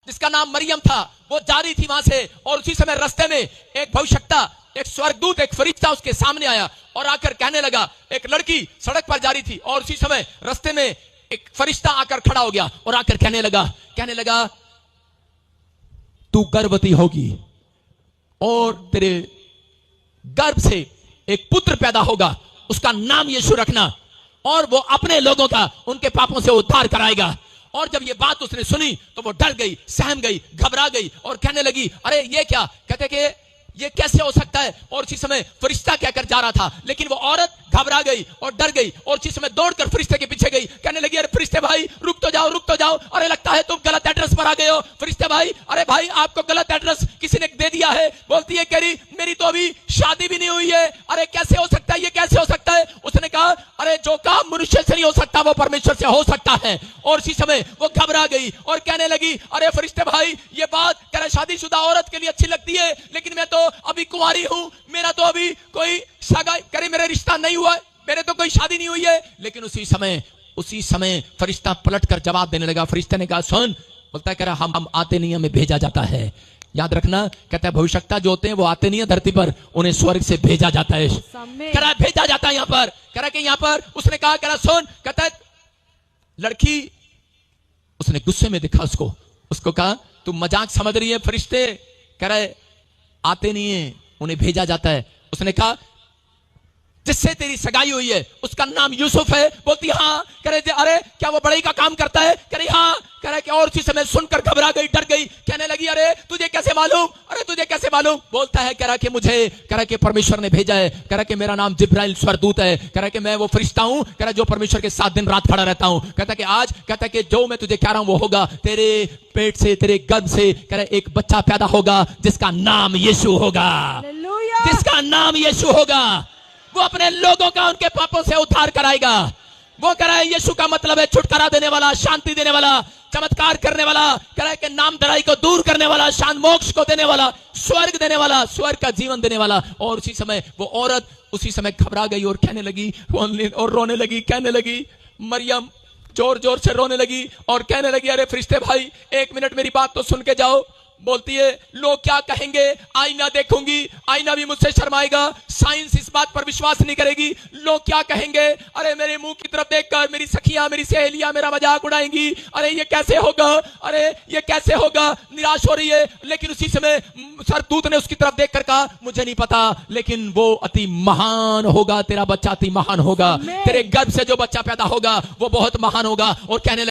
जिसका नाम मरियम था, वो जा रही थी वहां से, और उसी समय रास्ते में एक भविष्यवक्ता, एक स्वर्गदूत, एक फरिश्ता उसके सामने आया और आकर कहने लगा, एक लड़की सड़क पर जा रही थी और उसी समय रास्ते में एक फरिश्ता आकर खड़ा हो गया और आकर कहने लगा तू गर्भवती होगी और तेरे गर्भ से एक पुत्र पैदा होगा, उसका नाम यीशु रखना, और वो अपने लोगों का उनके पापों से उद्धार कराएगा। और जब ये बात उसने सुनी तो वो डर गई, सहम गई, घबरा गई और कहने लगी, अरे ये क्या, कहते कि ये कैसे हो सकता है। और उसी समय फरिश्ता कहकर जा रहा था, लेकिन वो औरत घबरा गई और डर गई और उसी समय दौड़कर फरिश्ते के पीछे गई, कहने लगी, अरे फरिश्ते भाई रुक तो जाओ, अरे लगता है तुम गलत एड्रेस पर आ गए हो। फरिश्ते भाई, अरे भाई आपको गलत एड्रेस किसी ने दे दिया है। बोलती है, कह रही मेरी तो अभी शादी भी नहीं हुई है, अरे कैसे हो सकता है, ये कैसे हो सकता है। उसने कहा, अरे जो काम मनुष्य से नहीं हो सकता वो परमेश्वर से हो सकता है। और उसी समय वो घबरा गई और कहने लगी, अरे फरिश्ते भाई ये बात कह रहे शादीशुदा औरत के लिए अच्छी लगती है, लेकिन मैं तो अभी कुंवारी हूं, मेरा तो अभी कोई सगाई करे, मेरा रिश्ता नहीं हुआ, मेरे तो कोई शादी नहीं हुई है। लेकिन उसी समय फरिश्ता पलट कर जवाब देने लगा। फरिश्ते ने कहा, सुन, बोलता है, कह रहा हम आते नहीं, हमें भेजा जाता है। याद रखना, कहता है भविष्यवक्ता जो होते हैं वो आते नहीं है धरती पर, उन्हें स्वर्ग से भेजा जाता है। कह रहा भेजा जाता है यहाँ पर, कह रहा कि यहाँ पर उसने कहा, कह रहा सुन, कहता है लड़की, उसने गुस्से में देखा उसको कहा, तू मजाक समझ रही है फरिश्ते, कह रहा है आते नहीं है, उन्हें भेजा जाता है। उसने कहा जिससे तेरी सगाई हुई है उसका नाम यूसुफ है। बोलती हाँ। कह रहे अरे क्या वो बढ़ई का काम करता है। कह रही हाँ। कह रहे और उसी समय सुनकर घबरा गई, डर गई, कहने लगी अरे तुझे कैसे मालूम, अरे तुझे कैसे मालूम। बोलता है, कह रहा कि मुझे, कह रहा कि परमेश्वर ने भेजा है, कह रहा कि मेरा नाम जिब्राइल स्वर्गदूत है, कह रहा कि मैं वो फरिश्ता हूं, कह रहा जो परमेश्वर के साथ दिन रात खड़ा रहता हूं। कहता कि आज, कहता कि जो मैं तुझे कह रहा हूं वो होगा, तेरे पेट से, तेरे गर्भ से, कह रहा एक बच्चा पैदा होगा जिसका नाम यीशु होगा, जिसका नाम यीशु होगा। वो अपने लोगों का उनके पापों से उद्धार कराएगा। वो कह रहा है यीशु का मतलब है छुटकारा देने वाला, शांति देने वाला, चमत्कार करने वाला, कह रहा है कि नाम धराई को दूर करने वाला, शांत मोक्ष को देने वाला, स्वर्ग देने वाला, स्वर्ग का जीवन देने वाला। और उसी समय वो औरत उसी समय घबरा गई और कहने लगी और रोने लगी, कहने लगी, मरियम जोर जोर से रोने लगी और कहने लगी, अरे फरिश्ते भाई एक मिनट मेरी बात तो सुन के जाओ। बोलती है लोग क्या कहेंगे, आईना देखूंगी, आईना भी मुझसे शर्माएगा, साइंस इस बात पर विश्वास नहीं करेगी, लोग क्या कहेंगे, अरे मेरे मुंह की तरफ देखकर मेरी सखियां, मेरी सहेलियां मेरा मजाक उड़ाएंगी, अरे ये कैसे होगा, अरे ये कैसे होगा। निराश हो रही है, लेकिन उसी समय सरदूत ने उसकी तरफ देखकर कहा, मुझे नहीं पता, लेकिन वो अति महान होगा, तेरा बच्चा अति महान होगा, तेरे गर्भ से जो बच्चा पैदा होगा वो बहुत महान होगा। और कहने